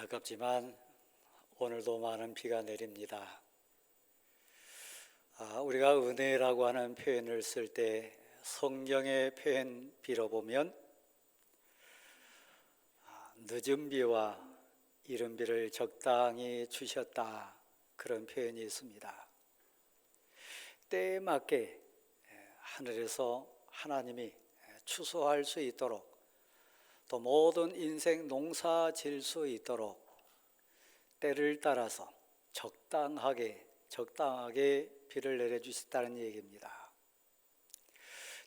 안타깝지만 오늘도 많은 비가 내립니다. 우리가 은혜라고 하는 표현을 쓸 때 성경의 표현 빌어보면 늦은 비와 이른 비를 적당히 주셨다, 그런 표현이 있습니다. 때에 맞게 하늘에서 하나님이 추수할 수 있도록, 또 모든 인생 농사 질 수 있도록 때를 따라서 적당하게 비를 내려주셨다는 얘기입니다.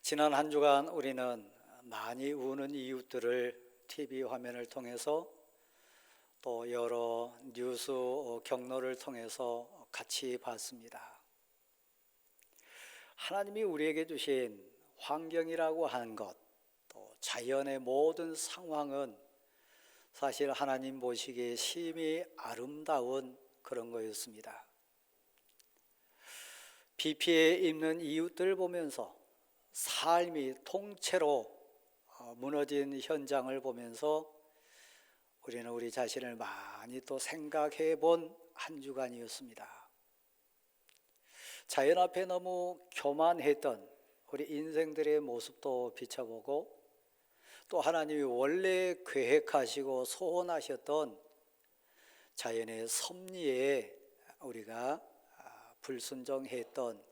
지난 한 주간 우리는 많이 우는 이웃들을 TV 화면을 통해서 또 여러 뉴스 경로를 통해서 같이 봤습니다. 하나님이 우리에게 주신 환경이라고 하는 것, 또 자연의 모든 상황은 사실 하나님 보시기에 심히 아름다운 그런 거였습니다. 비 피해 입는 이웃들 보면서, 삶이 통째로 무너진 현장을 보면서 우리는 우리 자신을 많이 또 생각해 본 한 주간이었습니다. 자연 앞에 너무 교만했던 우리 인생들의 모습도 비춰보고, 또 하나님이 원래 계획하시고 소원하셨던 자연의 섭리에 우리가 불순종했던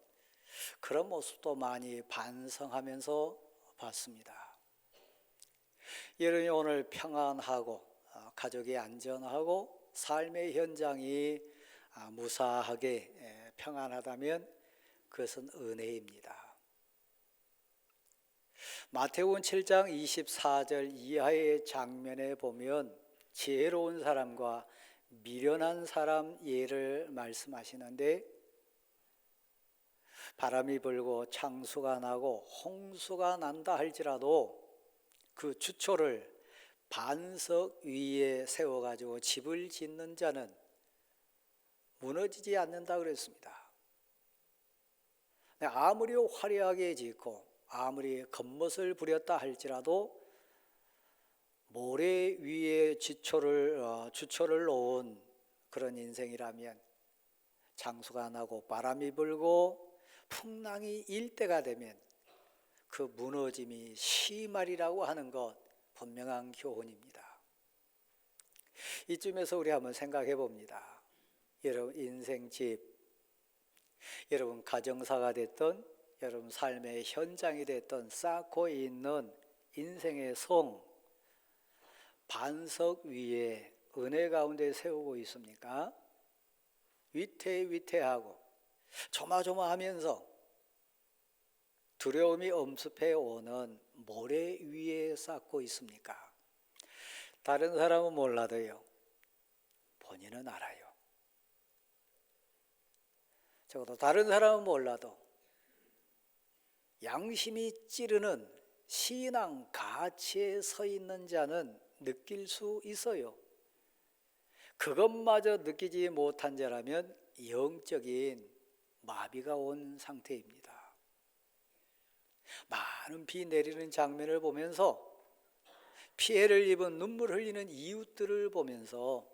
그런 모습도 많이 반성하면서 봤습니다. 여러분이 오늘 평안하고 가족이 안전하고 삶의 현장이 무사하게 평안하다면 그것은 은혜입니다. 마태복음 7장 24절 이하의 장면에 보면 지혜로운 사람과 미련한 사람 예를 말씀하시는데, 바람이 불고 창수가 나고 홍수가 난다 할지라도 그 주초를 반석 위에 세워가지고 집을 짓는 자는 무너지지 않는다 그랬습니다. 아무리 화려하게 짓고 아무리 겉멋을 부렸다 할지라도 모래 위에 주초를 놓은 그런 인생이라면 장수가 나고 바람이 불고 풍랑이 일 때가 되면 그 무너짐이 심하리라고 하는 것, 분명한 교훈입니다. 이쯤에서 우리 한번 생각해 봅니다. 여러분 인생집, 여러분 가정사가 됐던, 여러분 삶의 현장이 됐던 쌓고 있는 인생의 성, 반석 위에 은혜 가운데 세우고 있습니까? 위태위태하고 조마조마하면서 두려움이 엄습해 오는 모래 위에 쌓고 있습니까? 다른 사람은 몰라도요, 본인은 알아요. 적어도 다른 사람은 몰라도 양심이 찌르는 신앙 가치에 서 있는 자는 느낄 수 있어요. 그것마저 느끼지 못한 자라면 영적인 마비가 온 상태입니다. 많은 비 내리는 장면을 보면서, 피해를 입은 눈물 흘리는 이웃들을 보면서,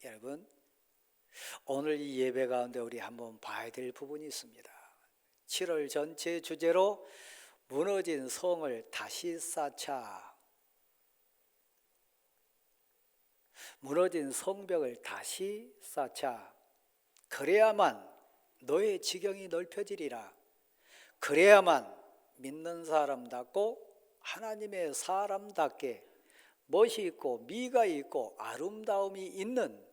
여러분 오늘 이 예배 가운데 우리 한번 봐야 될 부분이 있습니다. 7월 전체 주제로 무너진 성을 다시 쌓자, 무너진 성벽을 다시 쌓자. 그래야만 너의 지경이 넓혀지리라. 그래야만 믿는 사람답고 하나님의 사람답게 멋이 있고 미가 있고 아름다움이 있는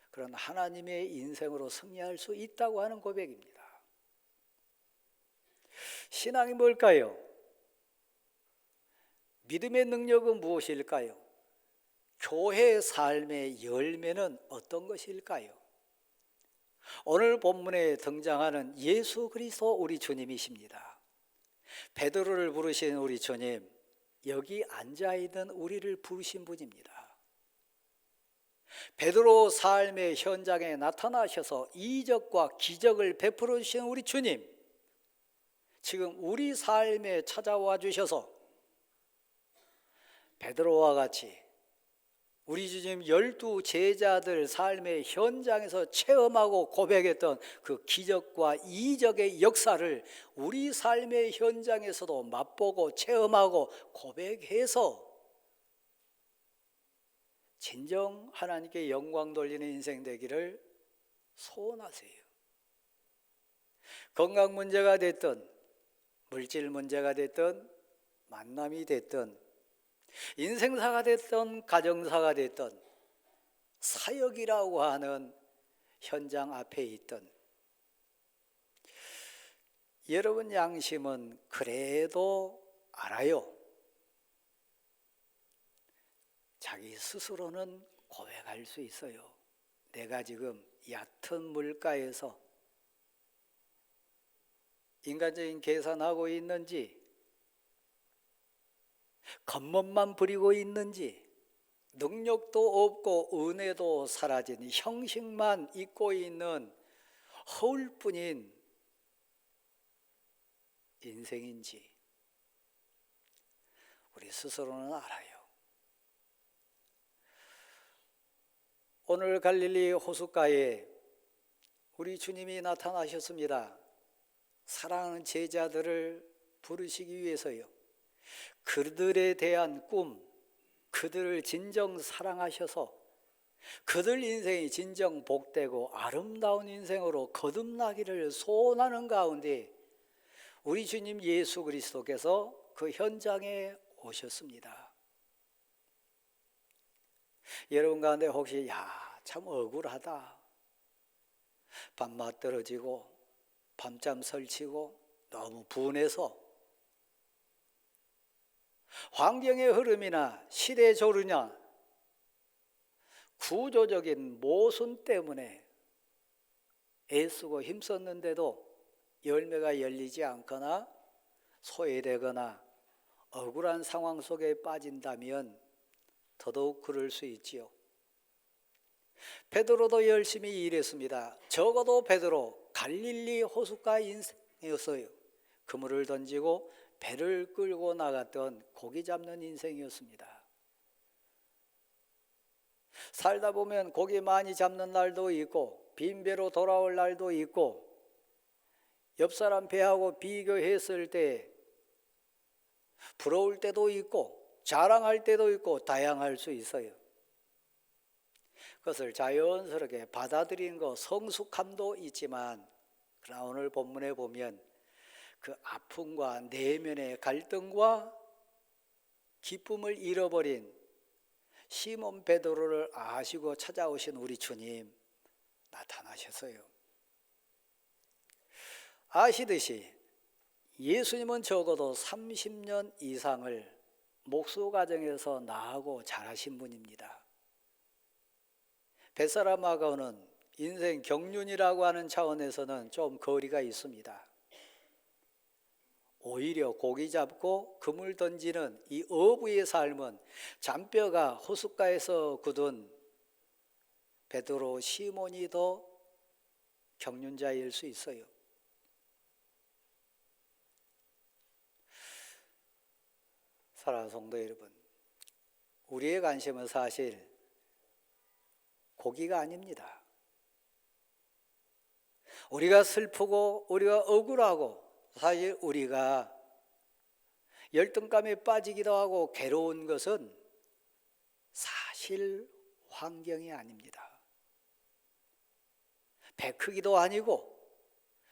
그런 하나님의 인생으로 승리할 수 있다고 하는 고백입니다. 신앙이 뭘까요? 믿음의 능력은 무엇일까요? 교회 삶의 열매는 어떤 것일까요? 오늘 본문에 등장하는 예수 그리스도 우리 주님이십니다. 베드로를 부르신 우리 주님, 여기 앉아있는 우리를 부르신 분입니다. 베드로 삶의 현장에 나타나셔서 이적과 기적을 베풀어 주신 우리 주님, 지금 우리 삶에 찾아와 주셔서 베드로와 같이 우리 주님 12제자들 삶의 현장에서 체험하고 고백했던 그 기적과 이적의 역사를 우리 삶의 현장에서도 맛보고 체험하고 고백해서 진정 하나님께 영광 돌리는 인생 되기를 소원하세요. 건강 문제가 됐든 물질 문제가 됐든 만남이 됐든 인생사가 됐든 가정사가 됐든 사역이라고 하는 현장 앞에 있든 여러분 양심은 그래도 알아요. 자기 스스로는 고백할 수 있어요. 내가 지금 얕은 물가에서 인간적인 계산하고 있는지, 겉멋만 부리고 있는지, 능력도 없고 은혜도 사라진 형식만 입고 있는 허울뿐인 인생인지 우리 스스로는 알아요. 오늘 갈릴리 호숫가에 우리 주님이 나타나셨습니다. 사랑하는 제자들을 부르시기 위해서요. 그들에 대한 꿈, 그들을 진정 사랑하셔서 그들 인생이 진정 복되고 아름다운 인생으로 거듭나기를 소원하는 가운데 우리 주님 예수 그리스도께서 그 현장에 오셨습니다. 여러분 가운데 혹시 참 억울하다, 밤맛 떨어지고 밤잠 설치고 너무 분해서 환경의 흐름이나 시대 조르냐 구조적인 모순 때문에 애쓰고 힘썼는데도 열매가 열리지 않거나 소외되거나 억울한 상황 속에 빠진다면 더더욱 그럴 수 있지요. 베드로도 열심히 일했습니다. 적어도 베드로 갈릴리 호숫가 인생이었어요. 그물을 던지고 배를 끌고 나갔던 고기 잡는 인생이었습니다. 살다 보면 고기 많이 잡는 날도 있고 빈 배로 돌아올 날도 있고 옆 사람 배하고 비교했을 때 부러울 때도 있고 자랑할 때도 있고 다양할 수 있어요. 그것을 자연스럽게 받아들이는 거 성숙함도 있지만 그러나 오늘 본문에 보면 그 아픔과 내면의 갈등과 기쁨을 잃어버린 시몬 베드로를 아시고 찾아오신 우리 주님 나타나셨어요. 아시듯이 예수님은 적어도 30년 이상을 목수 가정에서 나하고 자라신 분입니다. 벳사람하고는 인생 경륜이라고 하는 차원에서는 좀 거리가 있습니다. 오히려 고기 잡고 그물 던지는 이 어부의 삶은 잔뼈가 호숫가에서 굳은 베드로 시몬이 더 경륜자일 수 있어요. 사랑하는 성도 여러분, 우리의 관심은 사실 고기가 아닙니다. 우리가 슬프고 우리가 억울하고 사실 우리가 열등감에 빠지기도 하고 괴로운 것은 사실 환경이 아닙니다. 배 크기도 아니고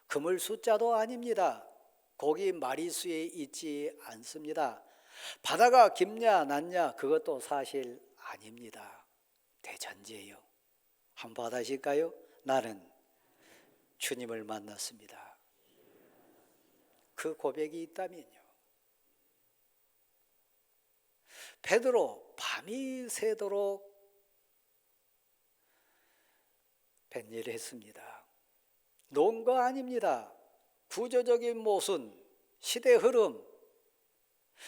그물 숫자도 아닙니다. 고기 마리수에 있지 않습니다. 바다가 깊냐 낮냐 그것도 사실 아닙니다. 대전제예요. 한번 받아실까요? 나는 주님을 만났습니다. 그 고백이 있다면요. 베드로 밤이 새도록 뱃일을 했습니다. 놓은 거 아닙니다. 구조적인 모순, 시대 흐름,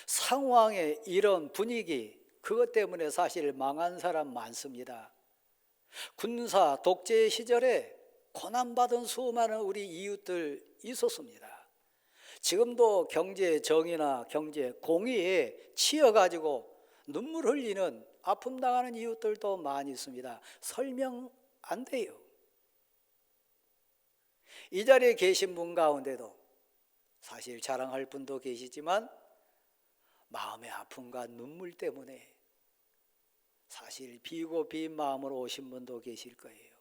상황의 이런 분위기, 그것 때문에 사실 망한 사람 많습니다. 군사 독재 시절에 고난받은 수많은 우리 이웃들 있었습니다. 지금도 경제 정의나 경제 공의에 치여가지고 눈물 흘리는 아픔 당하는 이웃들도 많이 있습니다. 설명 안 돼요. 이 자리에 계신 분 가운데도 사실 자랑할 분도 계시지만 마음의 아픔과 눈물 때문에 사실 비고 빈 마음으로 오신 분도 계실 거예요.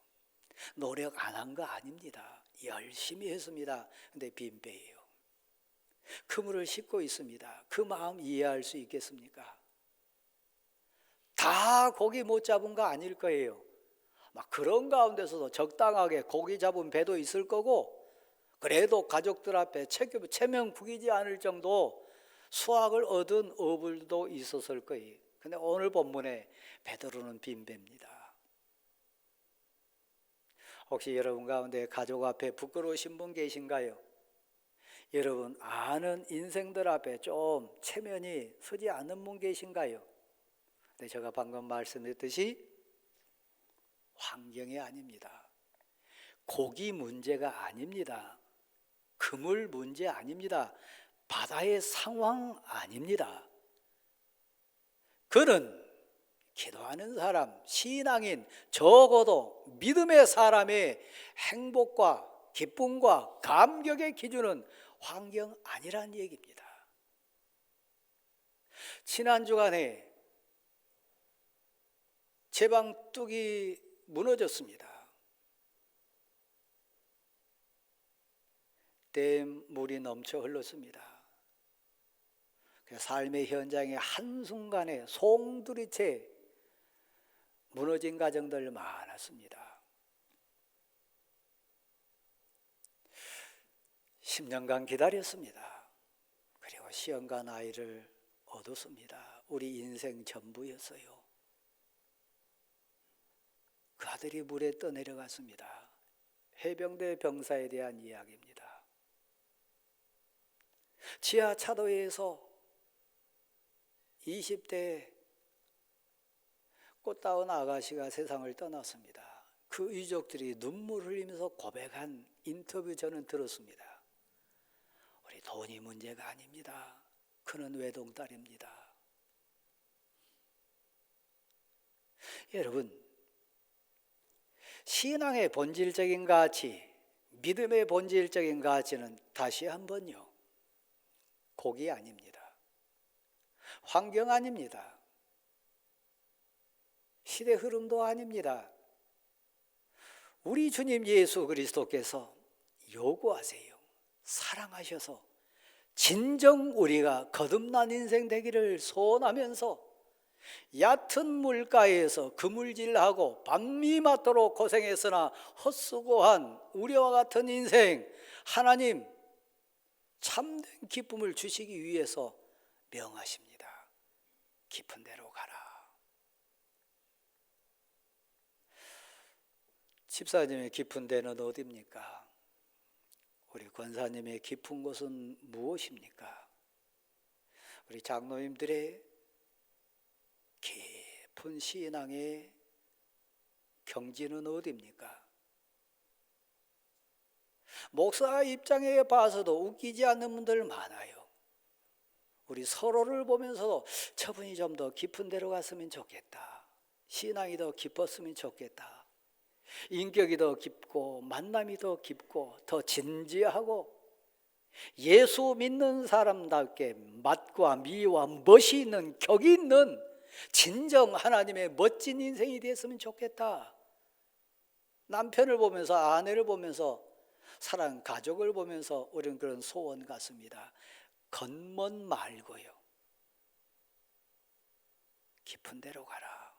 노력 안 한 거 아닙니다. 열심히 했습니다. 근데 빈배예요. 그물을 싣고 있습니다. 그 마음 이해할 수 있겠습니까? 다 고기 못 잡은 거 아닐 거예요. 막 그런 가운데서도 적당하게 고기 잡은 배도 있을 거고, 그래도 가족들 앞에 체면 구기지 않을 정도 수확을 얻은 어불도 있었을 거예요. 근데 오늘 본문에 베드로는 빈배입니다. 혹시 여러분 가운데 가족 앞에 부끄러우신 분 계신가요? 여러분 아는 인생들 앞에 좀 체면이 서지 않는 분 계신가요? 네, 제가 방금 말씀드렸듯이 환경이 아닙니다. 고기 문제가 아닙니다. 그물 문제 아닙니다. 바다의 상황 아닙니다. 그는 기도하는 사람, 신앙인, 적어도 믿음의 사람의 행복과 기쁨과 감격의 기준은 환경 아니란 얘기입니다. 지난 주간에 제 방 뚝이 무너졌습니다. 댐 물이 넘쳐 흘렀습니다. 삶의 현장에 한순간에 송두리째 무너진 가정들 많았습니다. 10년간 기다렸습니다. 그리고 시험관 아이를 얻었습니다. 우리 인생 전부였어요. 그 아들이 물에 떠내려갔습니다. 해병대 병사에 대한 이야기입니다. 지하 차도에서 20대 꽃다운 아가씨가 세상을 떠났습니다. 그 유족들이 눈물 흘리면서 고백한 인터뷰 저는 들었습니다. 우리 돈이 문제가 아닙니다. 그는 외동딸입니다. 여러분, 신앙의 본질적인 가치, 믿음의 본질적인 가치는 다시 한번요, 고기 아닙니다. 환경 아닙니다. 시대 흐름도 아닙니다. 우리 주님 예수 그리스도께서 요구하세요. 사랑하셔서 진정 우리가 거듭난 인생 되기를 소원하면서 얕은 물가에서 그물질하고 밤이 맞도록 고생했으나 헛수고한 우리와 같은 인생, 하나님 참된 기쁨을 주시기 위해서 명하십니다. 깊은 데로 가라. 집사님의 깊은 데는 어디입니까? 우리 권사님의 깊은 곳은 무엇입니까? 우리 장로님들의 깊은 신앙의 경지는 어디입니까? 목사 입장에 봐서도 웃기지 않는 분들 많아요. 우리 서로를 보면서도 저분이 좀 더 깊은 데로 갔으면 좋겠다. 신앙이 더 깊었으면 좋겠다. 인격이 더 깊고 만남이 더 깊고 더 진지하고 예수 믿는 사람답게 맛과 미와 멋이 있는 격이 있는 진정 하나님의 멋진 인생이 됐으면 좋겠다. 남편을 보면서 아내를 보면서 사랑 가족을 보면서 우리는 그런 소원 같습니다. 겉멋 말고요, 깊은 데로 가라.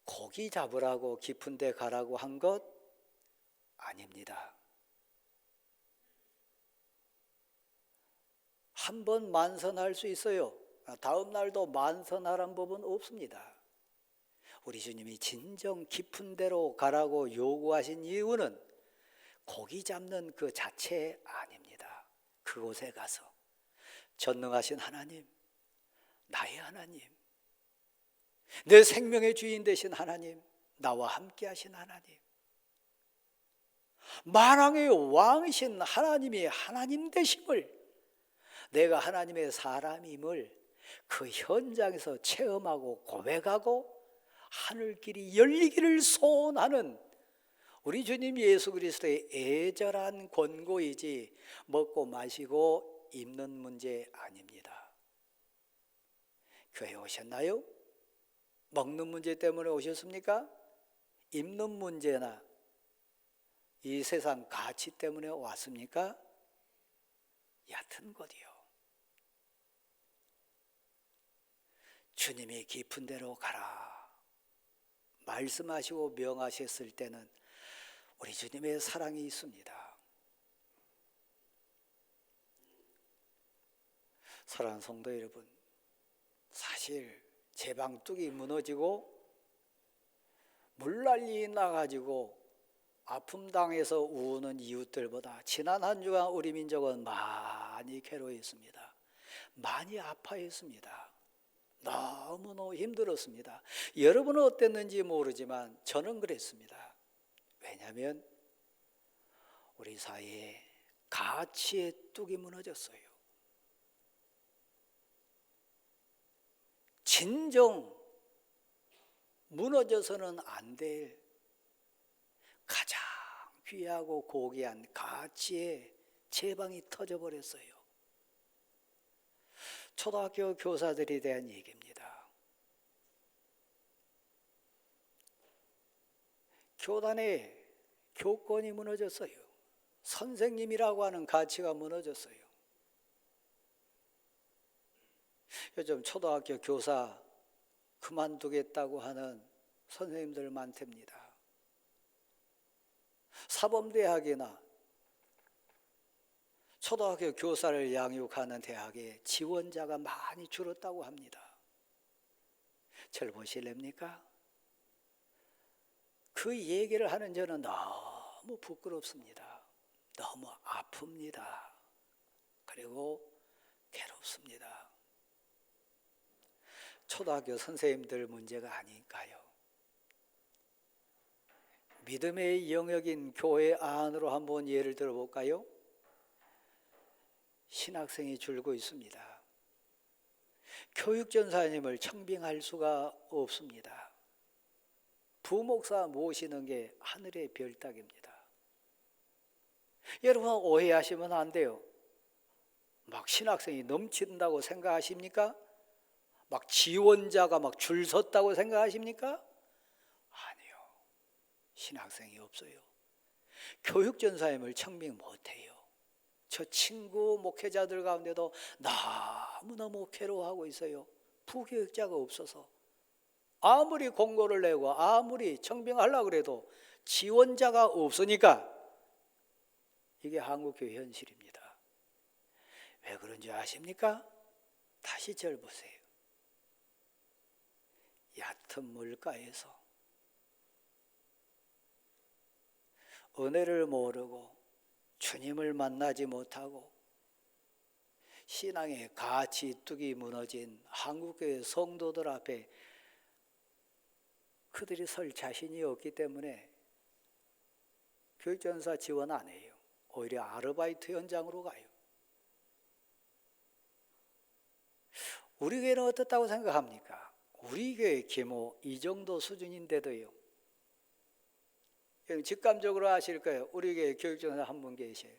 고기 잡으라고 깊은 데 가라고 한 것 아닙니다. 한 번 만선할 수 있어요. 다음 날도 만선하란 법은 없습니다. 우리 주님이 진정 깊은 데로 가라고 요구하신 이유는 고기 잡는 그 자체 아닙니다. 그곳에 가서 전능하신 하나님, 나의 하나님, 내 생명의 주인 되신 하나님, 나와 함께 하신 하나님, 만왕의 왕이신 하나님이 하나님 되심을 내가 하나님의 사람임을 그 현장에서 체험하고 고백하고 하늘길이 열리기를 소원하는 우리 주님 예수 그리스도의 애절한 권고이지 먹고 마시고 입는 문제 아닙니다. 교회 오셨나요? 먹는 문제 때문에 오셨습니까? 입는 문제나 이 세상 가치 때문에 왔습니까? 얕은 것이요. 주님이 깊은 데로 가라 말씀하시고 명하셨을 때는 우리 주님의 사랑이 있습니다. 사랑하는 성도 여러분, 사실 제 방뚝이 무너지고 물난리 나가지고 아픔 당해서 우는 이웃들보다 지난 한 주간 우리 민족은 많이 괴로워했습니다. 많이 아파했습니다. 너무너무 힘들었습니다. 여러분은 어땠는지 모르지만 저는 그랬습니다. 왜냐하면 우리 사이에 가치의 뚝이 무너졌어요. 진정 무너져서는 안 될 가장 귀하고 고귀한 가치의 제방이 터져버렸어요. 초등학교 교사들에 대한 얘기입니다. 교단의 교권이 무너졌어요. 선생님이라고 하는 가치가 무너졌어요. 요즘 초등학교 교사 그만두겠다고 하는 선생님들 많답니다. 사범대학이나 초등학교 교사를 양육하는 대학에 지원자가 많이 줄었다고 합니다. 저를 보실랍니까? 그 얘기를 하는 저는 너무 부끄럽습니다. 너무 아픕니다. 그리고 괴롭습니다. 초등학교 선생님들 문제가 아닐까요? 믿음의 영역인 교회 안으로 한번 예를 들어볼까요? 신학생이 줄고 있습니다. 교육전사님을 청빙할 수가 없습니다. 부목사 모시는 게 하늘의 별따기입니다. 여러분 오해하시면 안 돼요. 막 신학생이 넘친다고 생각하십니까? 막 지원자가 막 줄 섰다고 생각하십니까? 아니요. 신학생이 없어요. 교육전사님을 청빙 못해요. 저 친구 목회자들 가운데도 너무너무 괴로워하고 있어요. 부교육자가 없어서. 아무리 공고를 내고 아무리 청빙하려고 해도 지원자가 없으니까 이게 한국교회 현실입니다. 왜 그런지 아십니까? 다시 절 보세요. 얕은 물가에서 은혜를 모르고 주님을 만나지 못하고 신앙의 가치 뚝이 무너진 한국교회 성도들 앞에 그들이 설 자신이 없기 때문에 교육전사 지원 안 해요. 오히려 아르바이트 현장으로 가요. 우리 교회는 어떻다고 생각합니까? 우리 교회 규모 이 정도 수준인데도요. 직감적으로 아실 거예요. 우리 교회 교육전사 한 분 계셔요.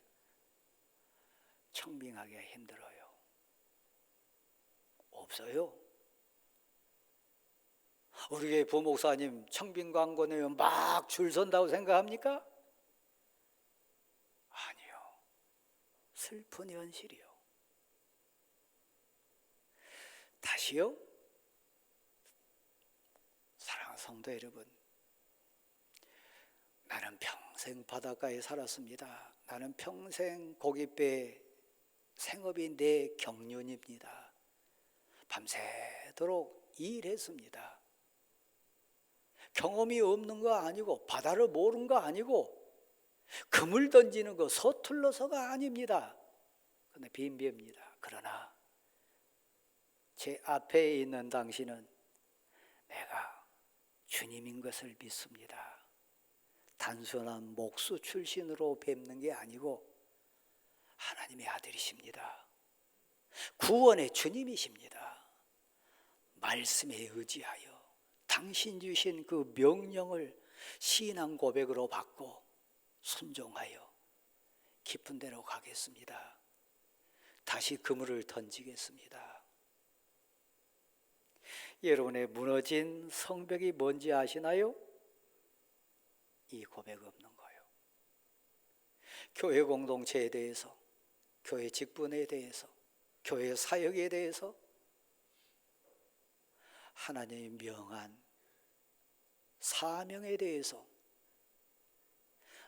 청빙하기가 힘들어요. 없어요. 우리 교회 부목사님 청빙 광고 내면 막 줄 선다고 생각합니까? 아니요. 슬픈 현실이요. 다시요. 사랑하는 성도 여러분, 나는 평생 바닷가에 살았습니다. 나는 평생 고깃배 생업이 내 경륜입니다. 밤새도록 일했습니다. 경험이 없는 거 아니고 바다를 모르는 거 아니고 그물 던지는 거 서툴러서가 아닙니다. 그런데 빈비입니다. 그러나 제 앞에 있는 당신은 내가 주님인 것을 믿습니다. 단순한 목수 출신으로 뵙는 게 아니고 하나님의 아들이십니다. 구원의 주님이십니다. 말씀에 의지하여 당신 주신 그 명령을 신앙 고백으로 받고 순종하여 깊은 데로 가겠습니다. 다시 그물을 던지겠습니다. 여러분의 무너진 성벽이 뭔지 아시나요? 이 고백 없는 거예요. 교회 공동체에 대해서, 교회 직분에 대해서, 교회 사역에 대해서 하나님이 명한 사명에 대해서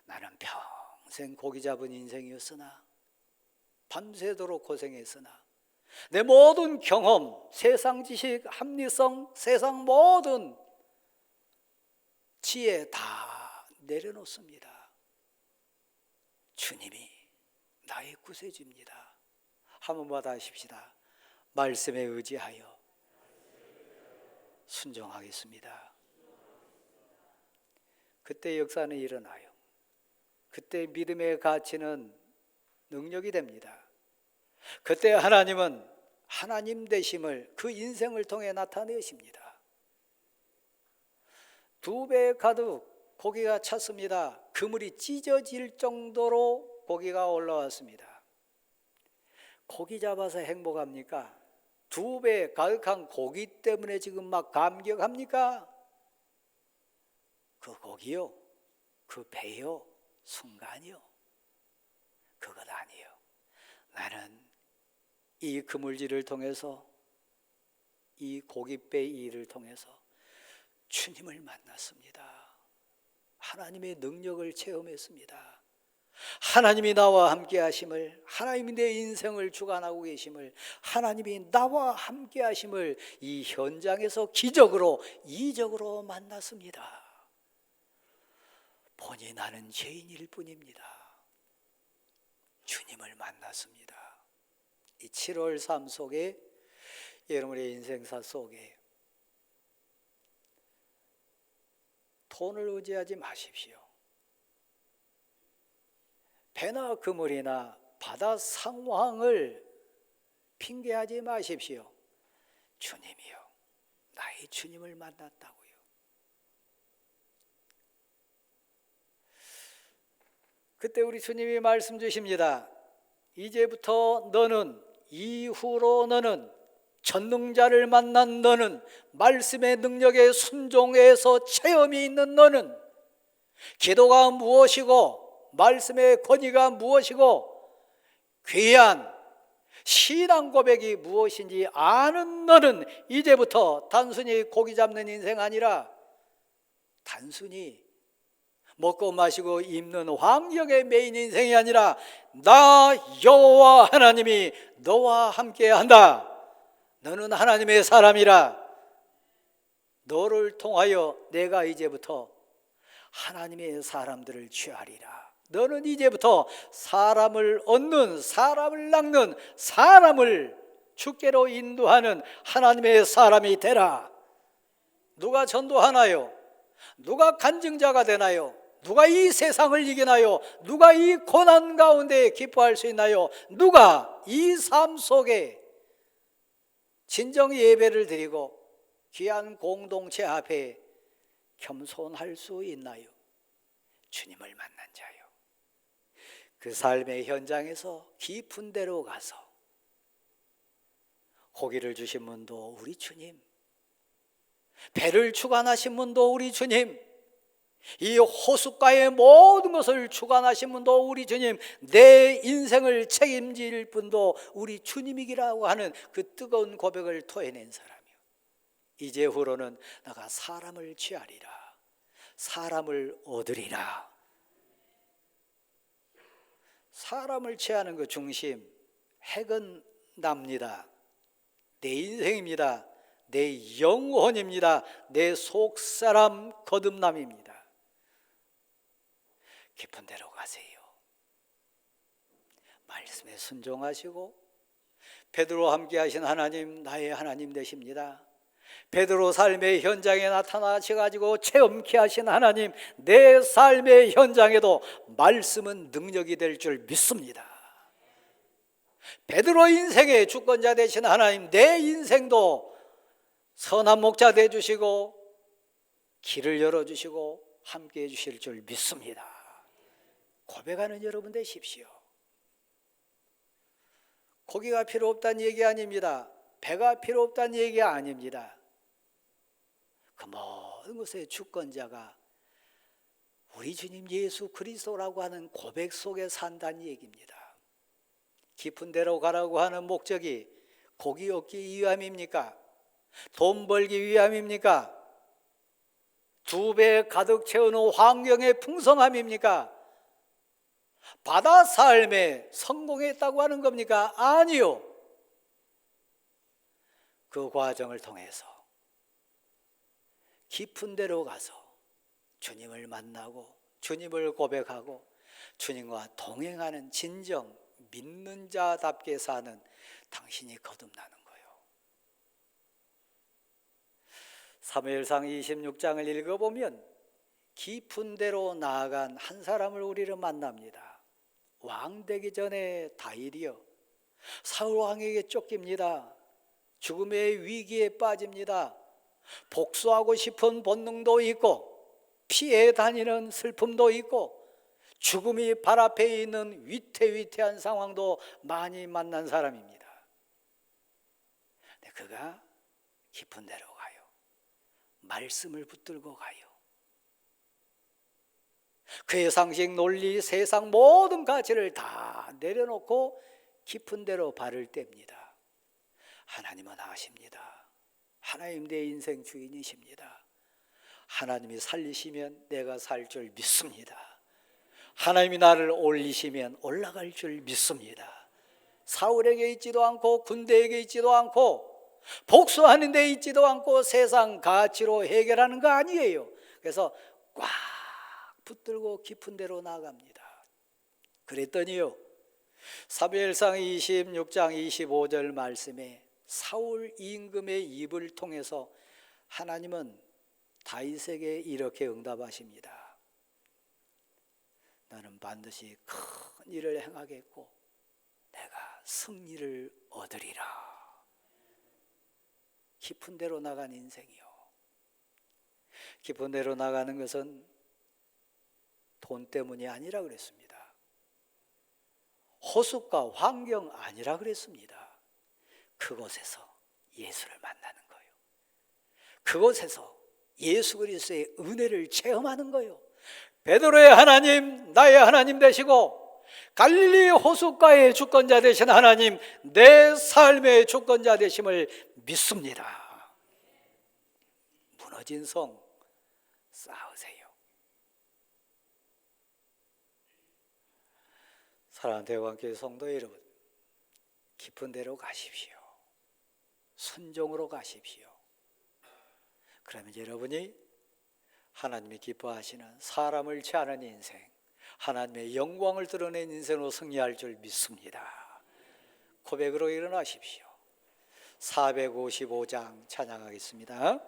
나는 평생 고기 잡은 인생이었으나, 밤새도록 고생했으나 내 모든 경험, 세상 지식, 합리성, 세상 모든 지혜 다 내려놓습니다. 주님이 나의 구세주입니다. 한번 받아십시다. 말씀에 의지하여 순종하겠습니다. 그때 역사는 일어나요. 그때 믿음의 가치는 능력이 됩니다. 그때 하나님은 하나님 되심을 그 인생을 통해 나타내십니다. 2배 가득 고기가 찼습니다. 그물이 찢어질 정도로 고기가 올라왔습니다. 고기 잡아서 행복합니까? 2배 가득한 고기 때문에 지금 막 감격합니까? 그 고기요, 그 배요, 순간이요, 그것 아니에요. 나는 이 그물질을 통해서, 이 고깃배 일을 통해서 주님을 만났습니다. 하나님의 능력을 체험했습니다. 하나님이 나와 함께 하심을, 하나님이 내 인생을 주관하고 계심을, 하나님이 나와 함께 하심을 이 현장에서 기적으로, 이적으로 만났습니다. 보니 나는 죄인일 뿐입니다. 주님을 만났습니다. 이 7월 삶 속에, 여러분의 인생사 속에 돈을 의지하지 마십시오. 배나 그물이나 바다 상황을 핑계하지 마십시오. 주님이요, 나의 주님을 만났다고요. 그때 우리 주님이 말씀 주십니다. 이제부터 너는, 이후로 너는, 전능자를 만난 너는, 말씀의 능력에 순종해서 체험이 있는 너는, 기도가 무엇이고 말씀의 권위가 무엇이고 귀한 신앙 고백이 무엇인지 아는 너는 이제부터 단순히 고기 잡는 인생 아니라 단순히 먹고 마시고 입는 환경의 메인 인생이 아니라 나 여호와 하나님이 너와 함께한다. 너는 하나님의 사람이라. 너를 통하여 내가 이제부터 하나님의 사람들을 취하리라. 너는 이제부터 사람을 얻는, 사람을 낚는, 사람을 주께로 인도하는 하나님의 사람이 되라. 누가 전도하나요? 누가 간증자가 되나요? 누가 이 세상을 이기나요? 누가 이 고난 가운데 기뻐할 수 있나요? 누가 이 삶 속에 진정 예배를 드리고 귀한 공동체 앞에 겸손할 수 있나요? 주님을 만난 자요. 그 삶의 현장에서 깊은 데로 가서 고기를 주신 분도 우리 주님, 배를 주관하신 분도 우리 주님, 이 호숫가의 모든 것을 주관하신 분도 우리 주님, 내 인생을 책임질 분도 우리 주님이라고 하는 그 뜨거운 고백을 토해낸 사람이요. 이제후로는 내가 사람을 취하리라, 사람을 얻으리라. 사람을 취하는 그 중심, 핵은 납니다. 내 인생입니다. 내 영혼입니다. 내 속사람 거듭남입니다. 깊은 데로 가세요. 말씀에 순종하시고 베드로와 함께 하신 하나님, 나의 하나님 되십니다. 베드로 삶의 현장에 나타나셔가지고 체험케 하신 하나님, 내 삶의 현장에도 말씀은 능력이 될 줄 믿습니다. 베드로 인생의 주권자 되신 하나님, 내 인생도 선한 목자 되어주시고 길을 열어주시고 함께해 주실 줄 믿습니다. 고백하는 여러분 되십시오. 고기가 필요 없다는 얘기 아닙니다. 배가 필요 없다는 얘기 아닙니다. 그 모든 것의 주권자가 우리 주님 예수 그리스도라고 하는 고백 속에 산다는 얘기입니다. 깊은 데로 가라고 하는 목적이 고기 얻기 위함입니까? 돈 벌기 위함입니까? 2배 가득 채우는 환경의 풍성함입니까? 바다 삶에 성공했다고 하는 겁니까? 아니요. 그 과정을 통해서 깊은 데로 가서 주님을 만나고 주님을 고백하고 주님과 동행하는 진정 믿는 자답게 사는 당신이 거듭나는 거예요. 사무엘상 26장을 읽어보면 깊은 데로 나아간 한 사람을 우리는 만납니다. 왕 되기 전에 다윗이요, 사울 왕에게 쫓깁니다. 죽음의 위기에 빠집니다. 복수하고 싶은 본능도 있고 피해 다니는 슬픔도 있고 죽음이 발 앞에 있는 위태위태한 상황도 많이 만난 사람입니다. 근데 그가 깊은 데로 가요. 말씀을 붙들고 가요. 그의 상식, 논리, 세상 모든 가치를 다 내려놓고 깊은 데로 발을 뗍니다. 하나님은 아십니다. 하나님 내 인생 주인이십니다. 하나님이 살리시면 내가 살 줄 믿습니다. 하나님이 나를 올리시면 올라갈 줄 믿습니다. 사울에게 있지도 않고 군대에게 있지도 않고 복수하는 데 있지도 않고 세상 가치로 해결하는 거 아니에요. 그래서 꽉 붙들고 깊은 데로 나갑니다. 그랬더니요, 사무엘상 26장 25절 말씀에 사울 임금의 입을 통해서 하나님은 다윗에게 이렇게 응답하십니다. 나는 반드시 큰 일을 행하겠고 내가 승리를 얻으리라. 깊은 데로 나간 인생이요, 깊은 데로 나가는 것은 돈 때문이 아니라 그랬습니다. 호숫가 환경 아니라 그랬습니다. 그곳에서 예수를 만나는 거예요. 그곳에서 예수 그리스도의 은혜를 체험하는 거예요. 베드로의 하나님, 나의 하나님 되시고 갈릴리 호숫가의 주권자 되신 하나님, 내 삶의 주권자 되심을 믿습니다. 무너진 성 쌓으세요. 사랑하는 대관교회 성도 여러분, 깊은 데로 가십시오. 순종으로 가십시오. 그러면 여러분이 하나님이 기뻐하시는 사람을 취하는 인생, 하나님의 영광을 드러낸 인생으로 승리할 줄 믿습니다. 고백으로 일어나십시오. 455장 찬양하겠습니다.